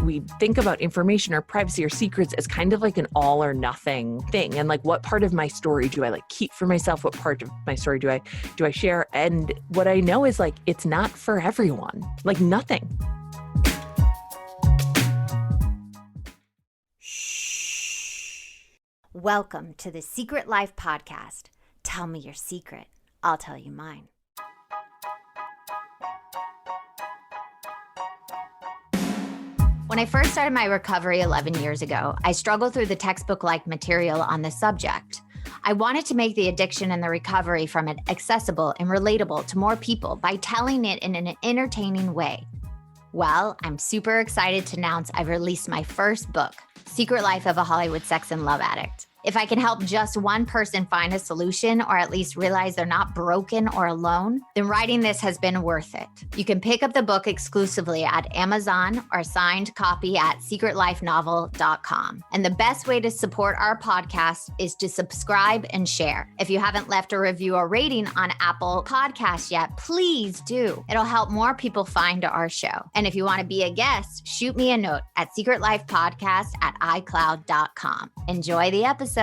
we think about information or privacy or secrets as kind of like an all or nothing thing. And like, what part of my story do I like keep for myself? What part of my story do I share? And what I know is like, it's not for everyone, like nothing. Welcome to the Secret Life Podcast. Tell me your secret. I'll tell you mine. When I first started my recovery 11 years ago, I struggled through the textbook-like material on this subject. I wanted to make the addiction and the recovery from it accessible and relatable to more people by telling it in an entertaining way. Well, I'm super excited to announce I've released my first book, Secret Life of a Hollywood Sex and Love Addict. If I can help just one person find a solution or at least realize they're not broken or alone, then writing this has been worth it. You can pick up the book exclusively at Amazon or signed copy at secretlifenovel.com. And the best way to support our podcast is to subscribe and share. If you haven't left a review or rating on Apple Podcasts yet, please do. It'll help more people find our show. And if you want to be a guest, shoot me a note at secretlifepodcast@icloud.com. Enjoy the episode.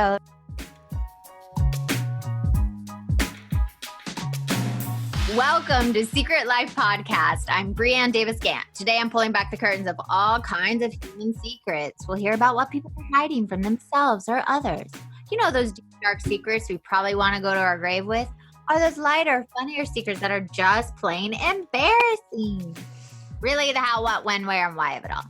Welcome to Secret Life Podcast. I'm Brianne Davis-Gantt. Today I'm pulling back the curtains of all kinds of human secrets. We'll hear about what people are hiding from themselves or others. You know, those deep, dark secrets we probably want to go to our grave with, or those lighter, funnier secrets that are just plain embarrassing. Really the how, what, when, where, and why of it all.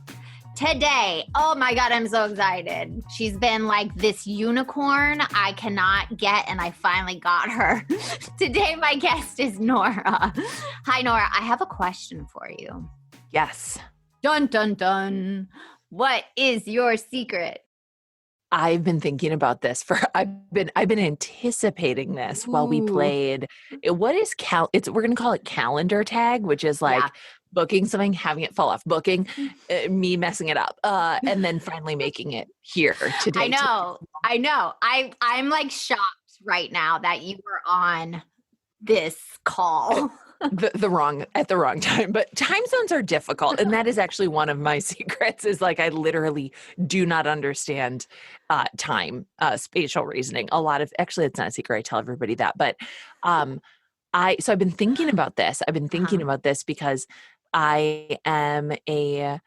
Today, oh my God, I'm so excited. She's been like this unicorn I cannot get, and I finally got her. Today, my guest is Nora. Hi, Nora. I have a question for you. Yes. Dun, dun, dun. What is your secret? I've been thinking about this I've been anticipating this while we played. What is we're going to call it calendar tag, which is like booking something, having it fall off, booking, me messing it up, and then finally making it here today. I know. I'm like shocked right now that you were on this call. At the wrong time, but time zones are difficult. And that is actually one of my secrets is like, I literally do not understand time, spatial reasoning. Actually, it's not a secret. I tell everybody that, but so I've been thinking about this. I've been thinking about this because I'm a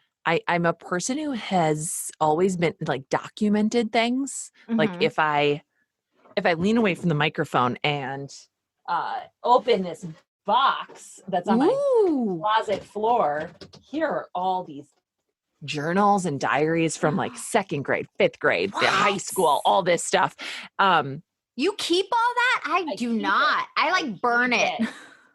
person who has always been like documented things. Mm-hmm. Like if I lean away from the microphone and open this box that's on my closet floor, here are all these journals and diaries from like second grade, fifth grade, high school, all this stuff. You keep all that? I do not. I like burn it.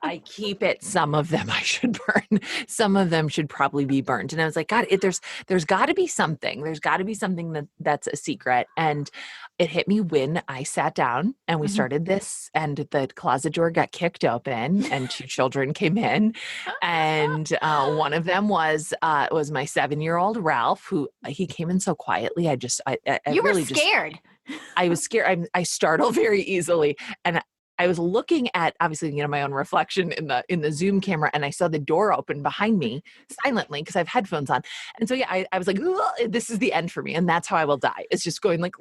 I keep it. Some of them I should burn. Some of them should probably be burned. And I was like, God, there's got to be something. There's got to be something that's a secret. And it hit me when I sat down and we started this, and the closet door got kicked open, and two children came in, and one of them was my 7-year-old Ralph, who he came in so quietly. You were scared. I was scared. I startle very easily, and I was looking at, obviously, my own reflection in the Zoom camera, and I saw the door open behind me silently because I have headphones on. And so, I was like, this is the end for me. And that's how I will die. It's just going like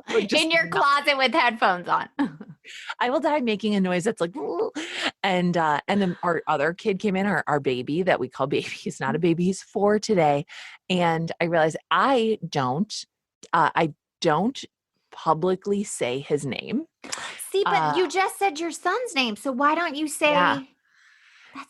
in your closet with headphones on. I will die making a noise that's like, and then our other kid came in, our baby that we call baby. He's not a baby. He's 4 today. And I realized I don't publicly say his name. See, but you just said your son's name, so why don't you say?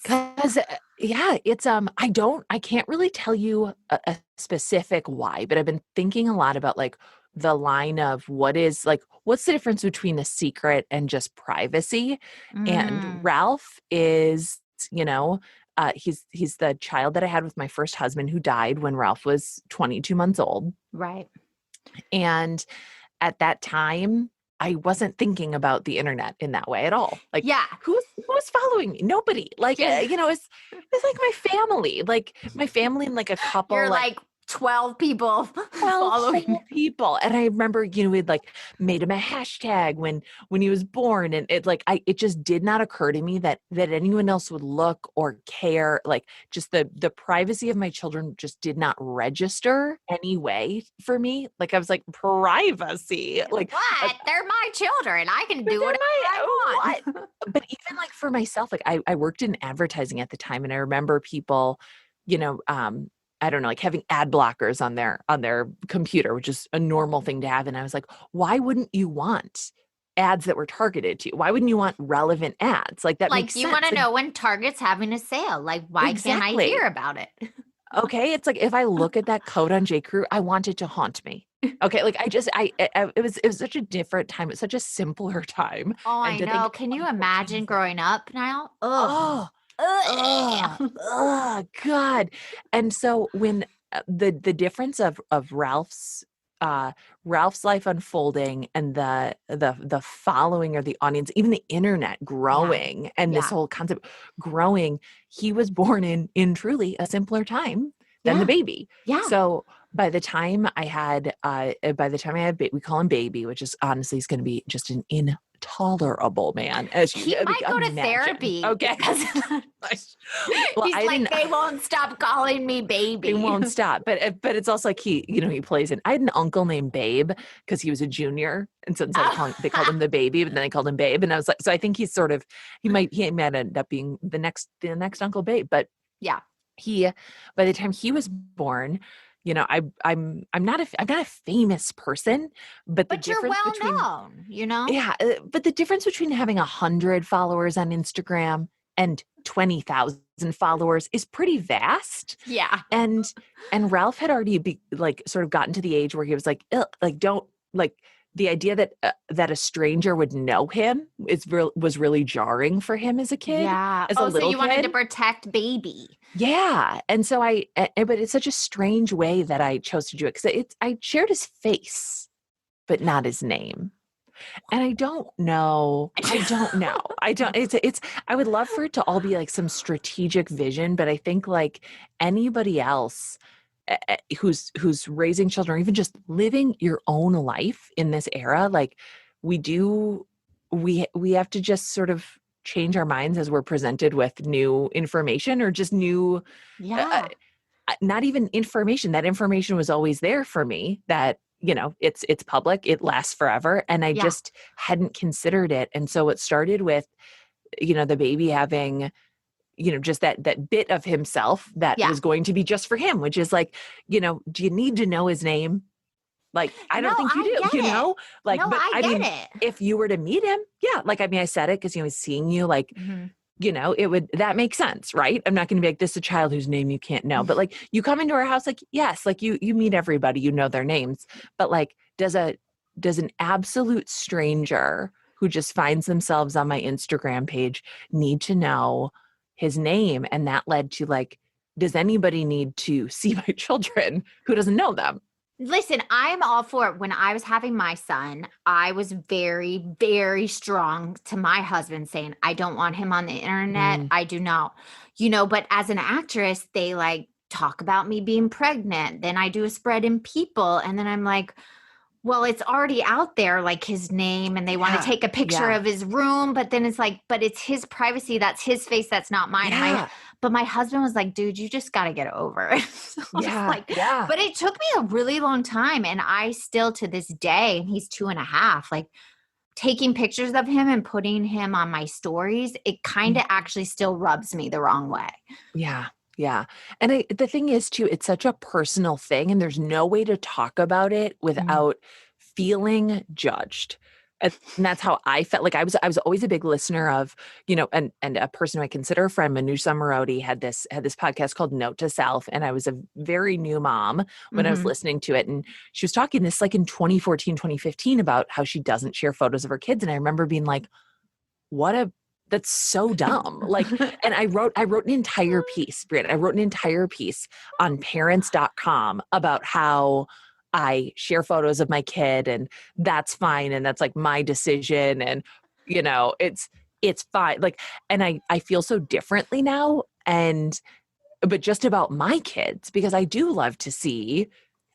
Because it's I can't really tell you a specific why, but I've been thinking a lot about like the line of what's the difference between a secret and just privacy. And Ralph is, he's the child that I had with my first husband, who died when Ralph was 22 months old. Right. And at that time, I wasn't thinking about the internet in that way at all. Like, who's following me? Nobody. Like, it's like my family and like a couple. You're like 12 people 12 following whole people. And I remember, we'd like made him a hashtag when he was born. And it just did not occur to me that anyone else would look or care. Like just the privacy of my children just did not register anyway for me. Like I was like, privacy. Like What? They're my children. I can do they're whatever I want. what? But even like for myself, like I worked in advertising at the time, and I remember people, I don't know, like having ad blockers on their computer, which is a normal thing to have. And I was like, why wouldn't you want ads that were targeted to you? Why wouldn't you want relevant ads? Like that Like makes you sense. want to Like, know when Target's having a sale. Like, why can't I exactly. hear about it? Okay. It's like if I look at that coat on J. Crew, I want it to haunt me. Okay. Like it was such a different time. It's such a simpler time. Oh, And I to think know. in Can you 2014 imagine is like, growing up now? Ugh. oh, God. And so when the difference of Ralph's life unfolding and the following or the audience, even the internet Yeah. growing, and this Yeah. whole concept growing, he was born in truly a simpler time than the Yeah. baby. Yeah. So by the time I had we call him baby, which is honestly is going to be just an intolerable man, as you He might go to imagine. therapy. Okay. Well, He's I like, didn't. they won't stop calling me baby. They won't stop. But it's also like he plays in. I had an uncle named Babe because he was a junior, and so instead of they called him the baby, but then they called him Babe, and I was like, so I think he's sort of he might end up being the next Uncle Babe, but Yeah. he by the time he was born, I'm not a famous person, but the But you're difference well between known, yeah, but the difference between having 100 followers on Instagram and 20,000 followers is pretty vast. Yeah. And Ralph had already sort of gotten to the age where he was like, "Ugh, like don't like the idea that a stranger would know him was really jarring for him as a kid, Yeah. as a Oh, so little you wanted kid. to protect baby. Yeah. And so but it's such a strange way that I chose to do it because I shared his face, but not his name. And I don't know. I don't, I would love for it to all be like some strategic vision, but I think like anybody else who's raising children or even just living your own life in this era, like we have to just sort of change our minds as we're presented with new information or just new, Yeah. not even information. That information was always there for me that, it's public, it lasts forever. And I Yeah. just hadn't considered it. And so it started with, the baby having, just that bit of himself that Yeah. was going to be just for him, which is like, do you need to know his name? Like, I don't think you do, get it. like, No, but I I get mean, it. if you were to meet him, yeah. Like, I mean, I said it because, he's seeing you like, Mhm. that makes sense, right? I'm not going to be like, this is a child whose name you can't know. But like, you come into our house, like, yes, like you meet everybody, their names. But like, does an absolute stranger who just finds themselves on my Instagram page need to know his name? And that led to like, does anybody need to see my children who doesn't know them? Listen, I'm all for it. When I was having my son, I was very, very strong to my husband saying, I don't want him on the internet. I do not, but as an actress, they like talk about me being pregnant. Then I do a spread in People. And then I'm like, well, it's already out there, like his name, and they want to take a picture of his room. But then it's like, but it's his privacy. That's his face. That's not mine. Yeah. But my husband was like, dude, you just got to get over it. So but it took me a really long time. And I still to this day, and he's 2.5, like taking pictures of him and putting him on my stories, it kind of actually still rubs me the wrong way. Yeah. Yeah. And the thing is too, it's such a personal thing and there's no way to talk about it without feeling judged. And that's how I felt. Like I was always a big listener of, and a person who I consider a friend, Manoush Zomorodi, had this podcast called Note to Self. And I was a very new mom when I was listening to it. And she was talking this like in 2014, 2015 about how she doesn't share photos of her kids. And I remember being like, that's so dumb. Like, and I wrote an entire piece, Brianne. I wrote an entire piece on parents.com about how I share photos of my kid and that's fine. And that's like my decision. And, it's fine. Like, and I feel so differently now. And but just about my kids, because I do love to see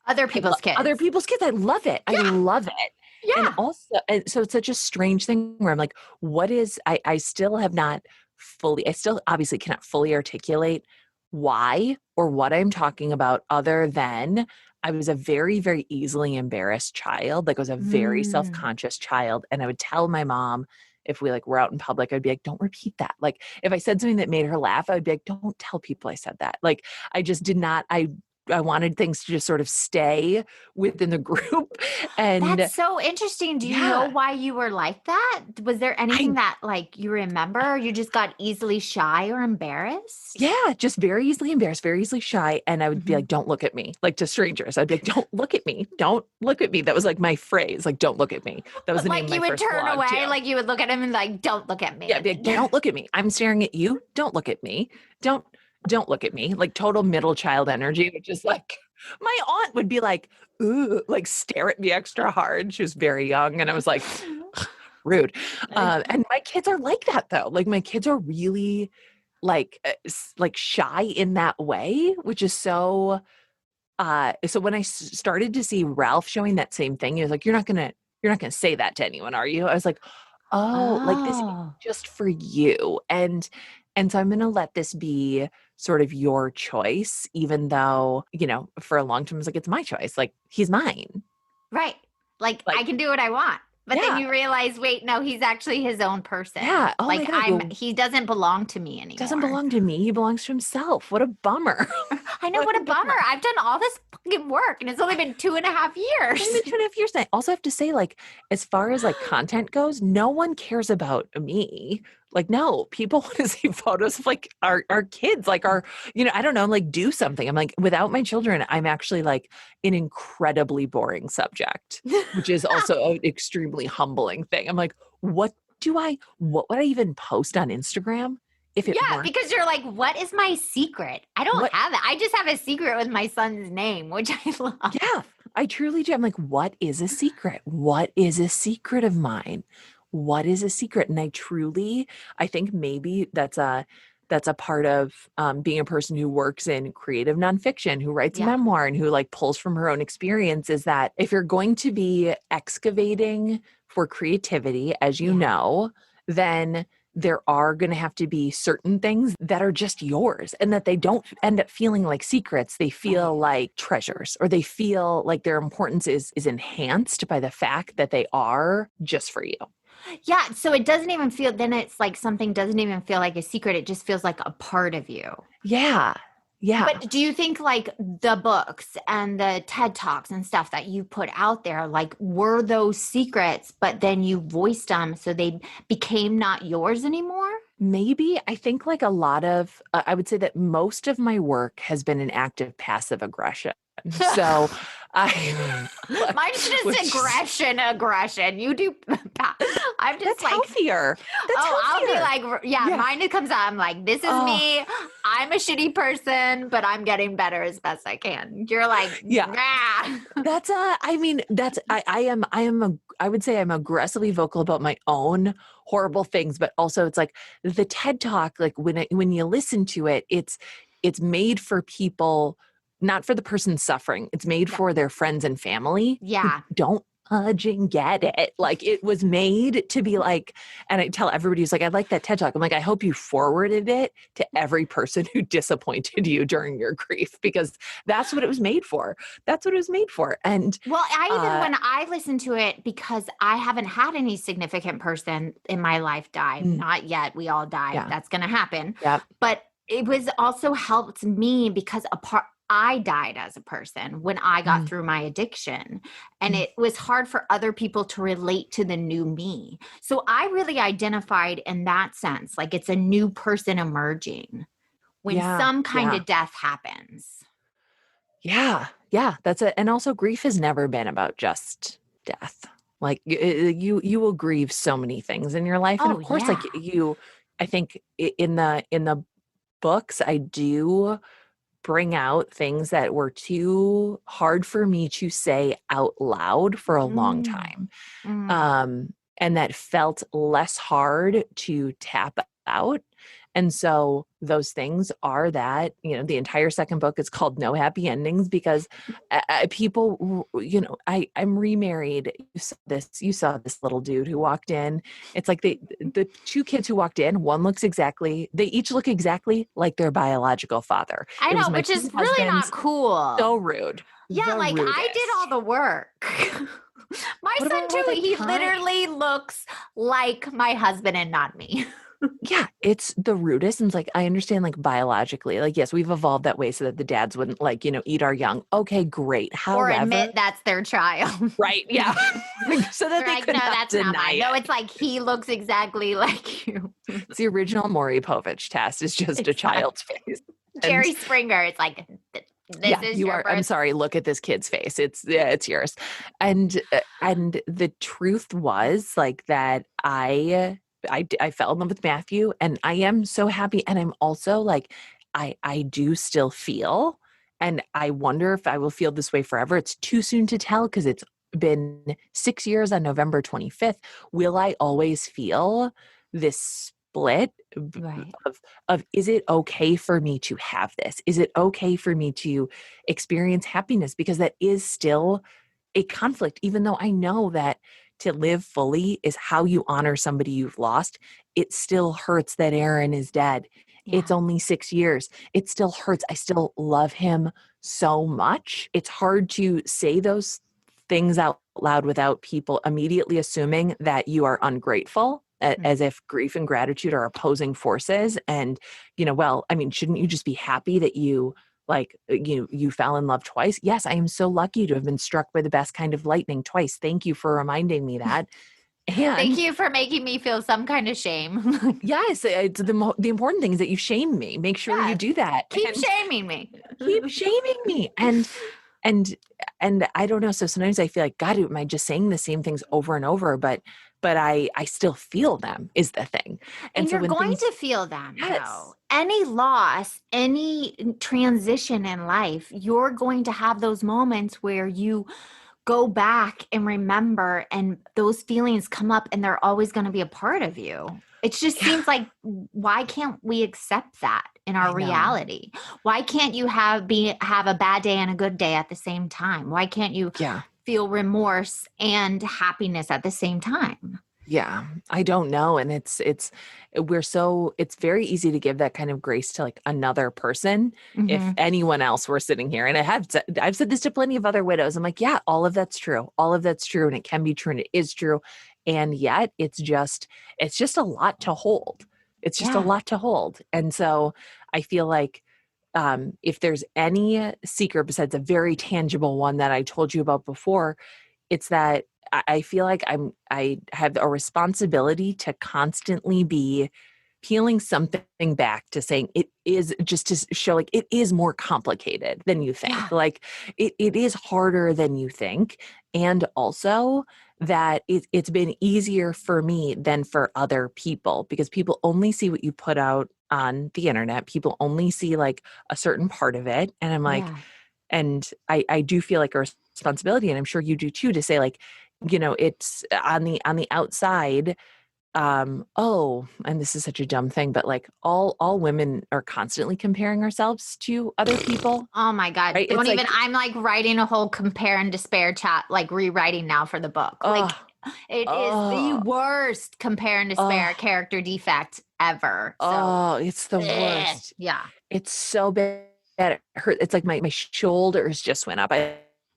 Other people's kids. other people's kids. I love it. I love it. And Yeah. also, and so it's such a strange thing where I'm like, I still have not fully, I still obviously cannot fully articulate why or what I'm talking about, other than I was a very, very easily embarrassed child. Like I was a very Mm. self-conscious child. And I would tell my mom, if we like were out in public, I'd be like, don't repeat that. Like if I said something that made her laugh, I'd be like, don't tell people I said that. Like I just did not, I wanted things to just sort of stay within the group. And That's so interesting. Do you know yeah, why you were like that? Was there anything I, that like you remember, or you just got easily shy or embarrassed? yeah, just very easily embarrassed, very easily shy. And I would be Mhm. like, don't look at me, like to strangers. I'd be like, don't look at me. Don't look at me. That was like my phrase, like, don't look at me. That was the name of Like my you would first turn blog away, too. like you would look at him and like, don't look at me. Yeah, be like, don't look at me. I'm staring at you. Don't look at me. Don't, don't look at me. Like total middle child energy, which is like, my aunt would be like, ooh, like stare at me extra hard. She was very young. And I was like, rude. And my kids are like that though. Like my kids are really like, like shy in that way, which is so, so when I started to see Ralph showing that same thing, he was like, you're not gonna say that to anyone, are you? I was like, oh, like this is Oh, just for you. And so I'm gonna let this be sort of your choice, even though, for a long time I was like, it's my choice. Like he's mine. right. Like I Like, can do what I want. But then yeah, you realize, wait, no, he's actually his own person. yeah. Oh my Like God. Well, he doesn't belong to me doesn't anymore. belong to me. He belongs to himself. What a bummer. I know, What what a a bummer. bummer. I've done all this fucking work and it's only been 2.5 It's years. only been 2.5 years. I also have to say, like, as far as like content goes, no one cares about me. Like, no, people want to see photos of like our kids, like our, I don't know, like do something. I'm like, without my children, I'm actually like an incredibly boring subject, which is also an extremely humbling thing. I'm like, what would I even post on Instagram if it Yeah, weren't because you're like, what is my secret? I don't what? have it. I just have a secret with my son's name, which I love. Yeah, I truly do. I'm like, what is a secret? What is a secret of mine? What is a secret? And I think maybe that's a part of being a person who works in creative nonfiction, who writes Yeah. memoir, and who like pulls from her own experience. Is that if you're going to be excavating for creativity, as you Yeah. know, then there are going to have to be certain things that are just yours, and that they don't end up feeling like secrets. They feel Right. like treasures, or they feel like their importance is enhanced by the fact that they are just for you. Yeah. So it doesn't even feel, then it's like something doesn't even feel like a secret. It just feels like a part of you. Yeah. Yeah. But do you think like the books and the TED Talks and stuff that you put out there, like were those secrets, but then you voiced them so they became not yours anymore? Maybe I think like a lot of, I would say that most of my work has been an act of passive aggression. So I, Mine's just which is, aggression. You do. I'm just that's like, healthier. That's oh, I'll be healthier. like, yeah, Yeah. mine it comes out. I'm like, this is Oh, me. I'm a shitty person, but I'm getting better as best I can. You're like, yeah. nah. I mean, I would say I'm aggressively vocal about my own horrible things, but also it's like the TED Talk, like when you listen to it, it's made for people, not for the person suffering. It's made Yeah. for their friends and family who Yeah. don't and get it. Like it was made to be like, and I tell everybody who's like, I like that TED Talk. I'm like, I hope you forwarded it to every person who disappointed you during your grief, because that's what it was made for. That's what it was made for. And Well, uh when I listen to it, because I haven't had any significant person in my life die, mm, not yet. We all die. yeah, That's going to happen. yeah, But it was also helped me because I died as a person when I got mm, through my addiction, and mm, it was hard for other people to relate to the new me. So I really identified in that sense, like it's a new person emerging when yeah, some kind yeah, of death happens. yeah, yeah. That's it. And also grief has never been about just death. Like you will grieve so many things in your life. And Oh of course, yeah. like I think in the books, I do bring out things that were too hard for me to say out loud for a long Mm, time. mm. And that felt less hard to tap out. And so those things are that, the entire second book is called No Happy Endings because people, I'm remarried. You saw this little dude who walked in. It's like the two kids who walked in, they each look exactly like their biological father. I It was know, my which is two really husbands. not cool. So rude. Yeah, The like I did rudest. all the work. My What son about all too, the he time? literally looks like my husband and not me. Yeah, it's the rudest. And it's like, I understand like biologically, like, yes, we've evolved that way so that the dads wouldn't like, eat our young. Okay, great. Or However, admit that's their child. right. Yeah. So that They're they like, could no, not that's not deny mine. it. No, it's like he looks exactly like you. It's the original Maury Povich test. It's just a child's face. Jerry Springer. It's like, this is you your are. birth. I'm sorry. Look at this kid's face. It's yours. And the truth was like that. I fell in love with Matthew, and I am so happy. And I'm also like, I do still feel, and I wonder if I will feel this way forever. It's too soon to tell because it's been 6 years on November 25th. Will I always feel this split Right. of is it okay for me to have this? Is it okay for me to experience happiness? Because that is still a conflict, even though I know that to live fully is how you honor somebody you've lost. It still hurts that Aaron is dead. Yeah. It's only 6 years. It still hurts. I still love him so much. It's hard to say those things out loud without people immediately assuming that you are ungrateful, as if grief and gratitude are opposing forces. And, shouldn't you just be happy that you fell in love twice? Yes, I am so lucky to have been struck by the best kind of lightning twice. Thank you for reminding me that. And thank you for making me feel some kind of shame. yes, it's the important thing is that you shame me. Make sure you do that. Keep shaming me. Keep shaming me. And I don't know. So sometimes I feel like, God, am I just saying the same things over and over? But I still feel them is the thing. And so you're going to feel them, yes. though. Any loss, any transition in life, you're going to have those moments where you go back and remember, and those feelings come up, and they're always going to be a part of you. It just seems like, why can't we accept that in our reality? Why can't you have a bad day and a good day at the same time? Why can't you feel remorse and happiness at the same time? Yeah, I don't know. And it's very easy to give that kind of grace to like another person. Mm-hmm. If anyone else were sitting here, and I've said this to plenty of other widows. I'm like, yeah, all of that's true. All of that's true. And it can be true and it is true. And yet it's just a lot to hold. It's just a lot to hold. And so I feel like, if there's any secret besides a very tangible one that I told you about before, it's that I feel like I have a responsibility to constantly be peeling something back to saying it is, just to show like it is more complicated than you think. Yeah. Like it is harder than you think. And also that it's been easier for me than for other people, because people only see what you put out on the internet. People only see like a certain part of it. And I'm like, and I do feel like a responsibility, and I'm sure you do too, to say like, it's on the outside. And this is such a dumb thing, but like all women are constantly comparing ourselves to other people. Oh my God. Right? Don't even, I'm like writing a whole compare and despair chat, like rewriting now for the book. Like it is the worst compare and despair character defect ever. So, it's the worst. Yeah. It's so bad. It hurt. It's like my shoulders just went up.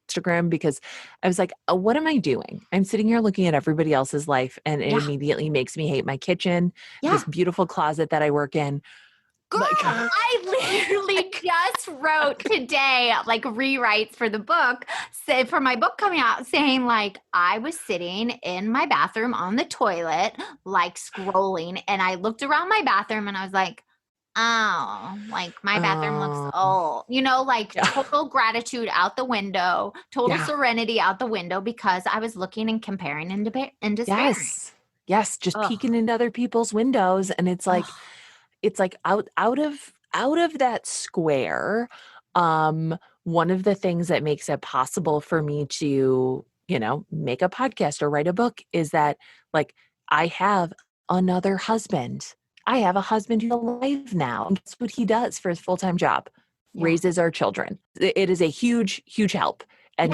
Instagram, because I was like, what am I doing? I'm sitting here looking at everybody else's life, and it immediately makes me hate my kitchen, this beautiful closet that I work in. Girl, I literally just wrote today, like rewrites for the book, for my book coming out, saying like, I was sitting in my bathroom on the toilet, like scrolling, and I looked around my bathroom and I was like, oh, like my bathroom looks old, like total gratitude out the window, total serenity out the window, because I was looking and comparing and despairing. Yes. Just peeking into other people's windows. And it's like, out of that square. One of the things that makes it possible for me to, make a podcast or write a book is that like I have another husband. I have a husband who's alive now. And guess what he does for his full-time job? Yeah. Raises our children. It is a huge, huge help. And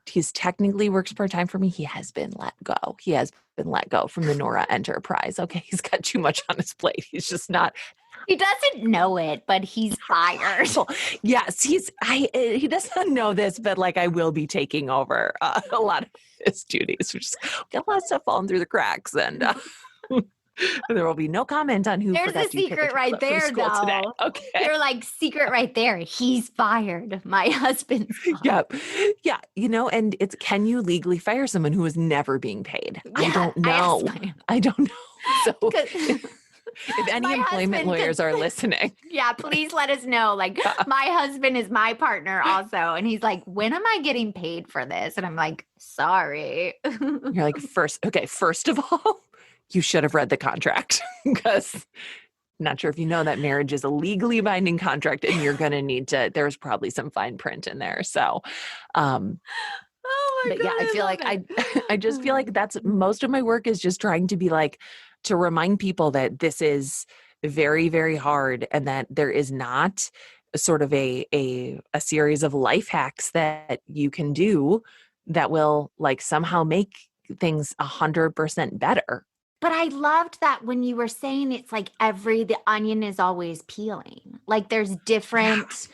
he's technically works part-time for me. He has been let go. He has been let go from the Nora enterprise. Okay. He's got too much on his plate. He's just not. He doesn't know it, but he's fired. Yes. He does not know this, but like I will be taking over a lot of his duties. We just got a lot of stuff falling through the cracks, and there will be no comment on who. There's a secret right there, though. Today. Okay, you're like secret right there. He's fired. My husband's fired. Yep. Yeah. And it's, can you legally fire someone who is never being paid? Yeah, I don't know. I don't know. So if any employment lawyers are listening. Yeah, please let us know. Like, my husband is my partner also. And he's like, when am I getting paid for this? And I'm like, sorry. You're like, first of all, you should have read the contract, because I'm not sure if you know that marriage is a legally binding contract, and you're going to need to, there's probably some fine print in there. So, oh my God, yeah, I feel like I just feel like that's most of my work is just trying to be like, to remind people that this is very, very hard, and that there is not sort of a series of life hacks that you can do that will like somehow make things 100% better. But I loved that when you were saying it's like the onion is always peeling. Like there's different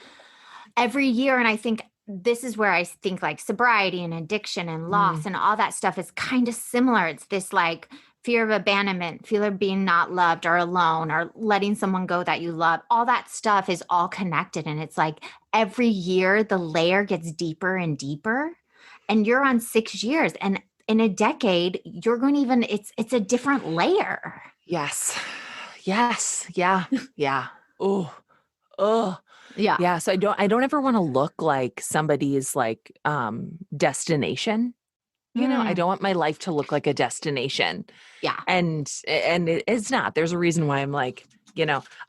every year. And I think this is where I think like sobriety and addiction and loss and all that stuff is kind of similar. It's this like fear of abandonment, fear of being not loved or alone, or letting someone go that you love. All that stuff is all connected. And it's like every year the layer gets deeper and deeper, and you're on 6 years, and in a decade, you're going to it's a different layer. Yes. Yeah. Yeah. Oh. Yeah. Yeah. So I don't ever want to look like somebody's like destination. I don't want my life to look like a destination. Yeah. And it's not. There's a reason why I'm like,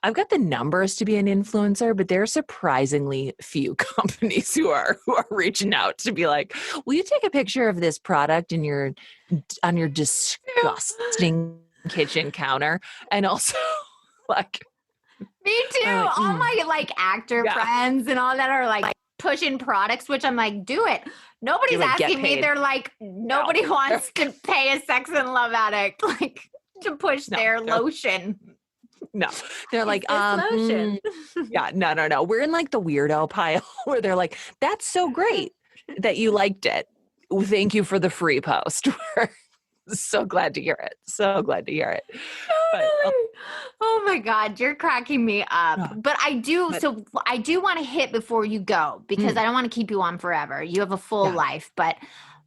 I've got the numbers to be an influencer, but there are surprisingly few companies who are reaching out to be like, will you take a picture of this product on your disgusting kitchen counter? And also like, me too. All my like actor friends and all that are like pushing products, which I'm like, do it. Nobody's asking me. They're like, nobody wants to pay a sex and love addict like to push their lotion. No, they're like, lotion. Yeah, no. We're in like the weirdo pile where they're like, that's so great that you liked it. Thank you for the free post. We're so glad to hear it. So glad to hear it. Totally. But, oh my God, you're cracking me up. But I do want to hit before you go, because I don't want to keep you on forever. You have a full life, but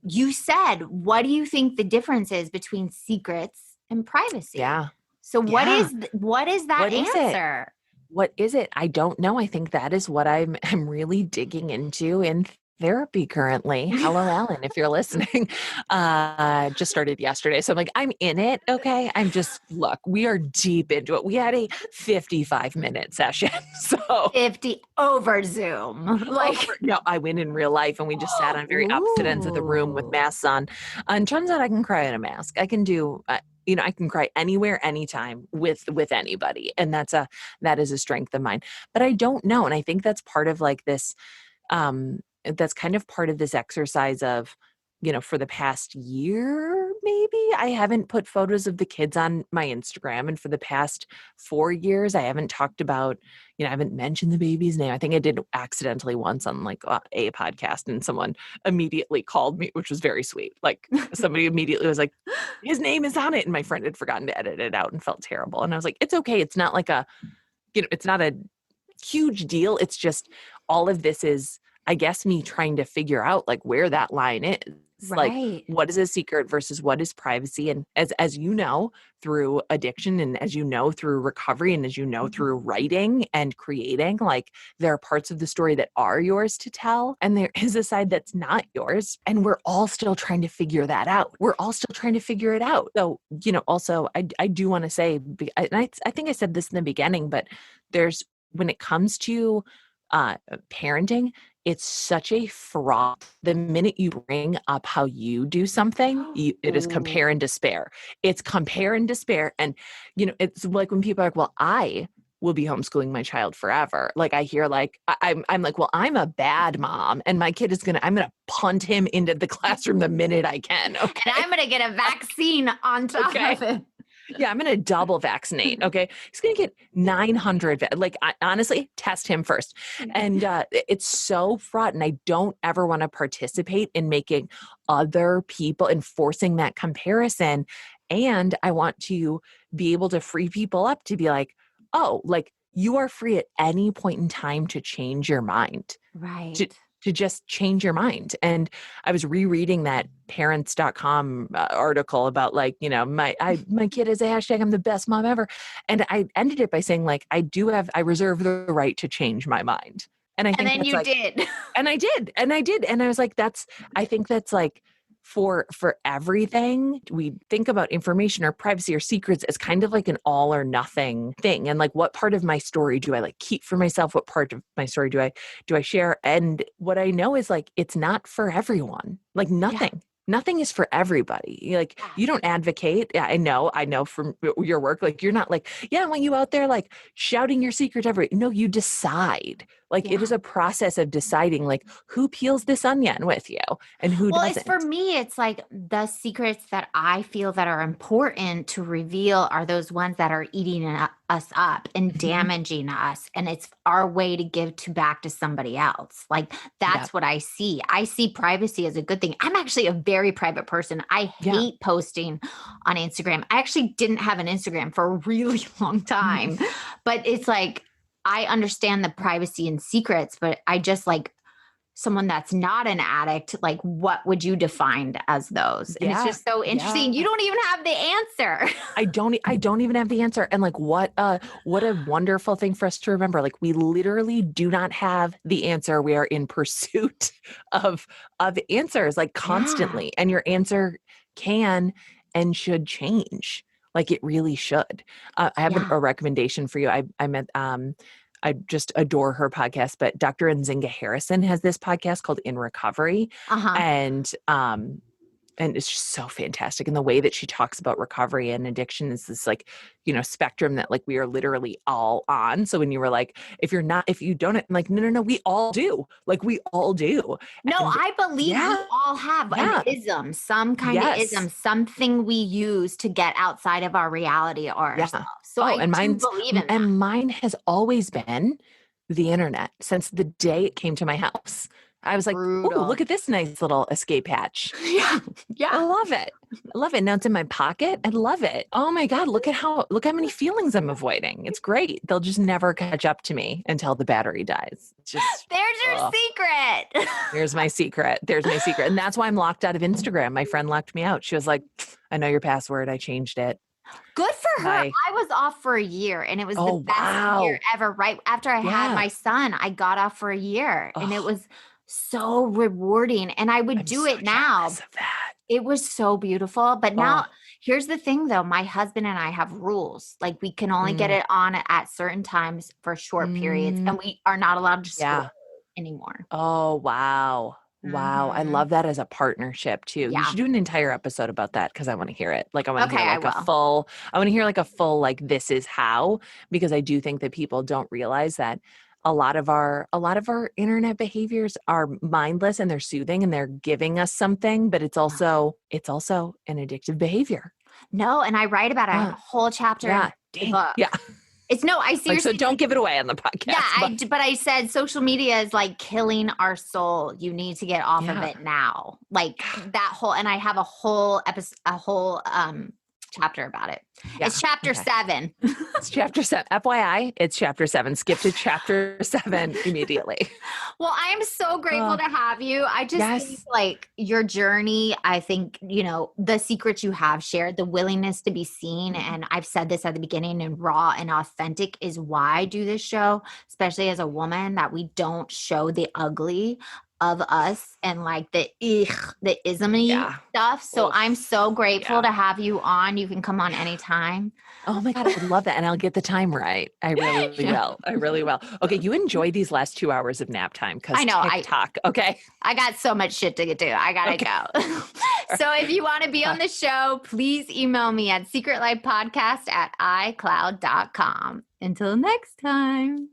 you said, what do you think the difference is between secrets and privacy? Yeah. So what is that answer? What is it? I don't know. I think that is what I'm really digging into in therapy currently. Hello, Ellen, if you're listening. Just started yesterday. So I'm like, I'm in it. Okay. Look, we are deep into it. We had a 55-minute session. So 50 over Zoom. No, I went in real life, and we just sat on very opposite ends of the room with masks on. And turns out I can cry in a mask. I can do, I can cry anywhere, anytime with anybody. And that is a strength of mine, but I don't know. And I think that's part of like this, that's kind of part of this exercise of, for the past year, maybe I haven't put photos of the kids on my Instagram. And for the past 4 years, I haven't talked about, I haven't mentioned the baby's name. I think I did accidentally once on like a podcast, and someone immediately called me, which was very sweet. Like somebody immediately was like, his name is on it. And my friend had forgotten to edit it out and felt terrible. And I was like, it's okay. It's not like it's not a huge deal. It's just all of this is, I guess, me trying to figure out like where that line is. Right. Like, what is a secret versus what is privacy? And as you know, through addiction, and as you know, through recovery, and as you know, through writing and creating, like there are parts of the story that are yours to tell, and there is a side that's not yours. And we're all still trying to figure that out. We're all still trying to figure it out. So, also I do want to say, and I think I said this in the beginning, but when it comes to parenting, it's such a fraud. The minute you bring up how you do something, it is compare and despair. It's compare and despair. And, it's like when people are like, well, I will be homeschooling my child forever. Like I hear like, I'm like, well, I'm a bad mom and my kid I'm going to punt him into the classroom the minute I can. Okay. And I'm going to get a vaccine on top of it. Yeah, I'm going to double vaccinate. Okay. He's going to get 900. Honestly, test him first. And it's so fraught. And I don't ever want to participate in making other people, enforcing that comparison. And I want to be able to free people up to be like, oh, like you are free at any point in time to change your mind. Right. To just change your mind. And I was rereading that parents.com article about like, my kid is a hashtag, I'm the best mom ever. And I ended it by saying like, I reserve the right to change my mind. And I think then you did. And I did. And I was like, I think that's like, for everything, we think about information or privacy or secrets as kind of like an all or nothing thing. And like, what part of my story do I like keep for myself? What part of my story do I share? And what I know is like, it's not for everyone. Like nothing. Nothing is for everybody. Like you don't advocate. Yeah, I know from your work, like you're not like, I want you out there like shouting your secret to everybody. No, you decide. Like it is a process of deciding like who peels this onion with you and who doesn't. For me, it's like the secrets that I feel that are important to reveal are those ones that are eating us up and damaging us. And it's our way to give back to somebody else. Like that's what I see. I see privacy as a good thing. I'm actually a very private person. I hate posting on Instagram. I actually didn't have an Instagram for a really long time, but it's like, I understand the privacy and secrets, but I just like someone that's not an addict. Like, what would you define as those? And it's just so interesting. You don't even have the answer. I don't even have the answer. And like, what a wonderful thing for us to remember. Like, we literally do not have the answer. We are in pursuit of answers like constantly. And your answer can and should change. Like it really should. I have a recommendation for you. I just adore her podcast, but Dr. Nzinga Harrison has this podcast called In Recovery. And it's just so fantastic. And the way that she talks about recovery and addiction is this like, spectrum that like we are literally all on. So when you were like, if you don't, I'm like, no, we all do. Like we all do. No, I believe we all have an ism, some kind of ism, something we use to get outside of our reality or ourselves. So I do believe in that. And mine has always been the internet since the day it came to my house. I was like, oh, look at this nice little escape hatch. Yeah. I love it. Now it's in my pocket. I love it. Oh my God. Look how many feelings I'm avoiding. It's great. They'll just never catch up to me until the battery dies. It's just, there's your secret. There's my secret. And that's why I'm locked out of Instagram. My friend locked me out. She was like, I know your password. I changed it. Good for her. I was off for a year and it was the best year ever. Right after I had my son, I got off for a year and it was so rewarding. And I would do it now. It was so beautiful. But now here's the thing though. My husband and I have rules. Like we can only get it on at certain times for short periods and we are not allowed to scroll anymore. Oh, wow. Wow. I love that as a partnership too. You should do an entire episode about that because I want to hear it. Like I want to hear like a full, like this is how, because I do think that people don't realize that a lot of our internet behaviors are mindless and they're soothing and they're giving us something, but it's also an addictive behavior. No. And I write about a whole chapter in the book. Yeah. I seriously. So don't give it away on the podcast. Yeah, but I said social media is like killing our soul. You need to get off of it now. Like that whole, and I have a whole chapter about it. Yeah. It's chapter 7. It's chapter 7. FYI, it's chapter 7. Skip to chapter 7 immediately. Well, I am so grateful to have you. I just think like your journey, I think, the secrets you have shared, the willingness to be seen. And I've said this at the beginning, and raw and authentic is why I do this show, especially as a woman, that we don't show the ugly of us and like the ism-y stuff. So I'm so grateful to have you on. You can come on anytime. Oh my God, I would love that. And I'll get the time right. I really will. I really will. Okay, you enjoy these last 2 hours of nap time because I know. TikTok. Okay. I got so much shit to do. I gotta go. So if you want to be on the show, please email me at secretlifepodcast@icloud.com. Until next time.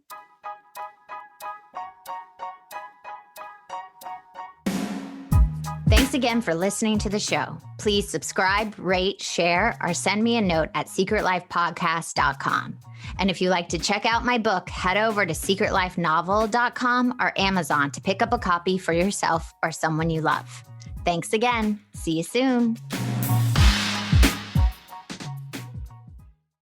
Thanks again for listening to the show. Please subscribe, rate, share, or send me a note at secretlifepodcast.com. And if you like to check out my book, head over to secretlifenovel.com or Amazon to pick up a copy for yourself or someone you love. Thanks again. See you soon.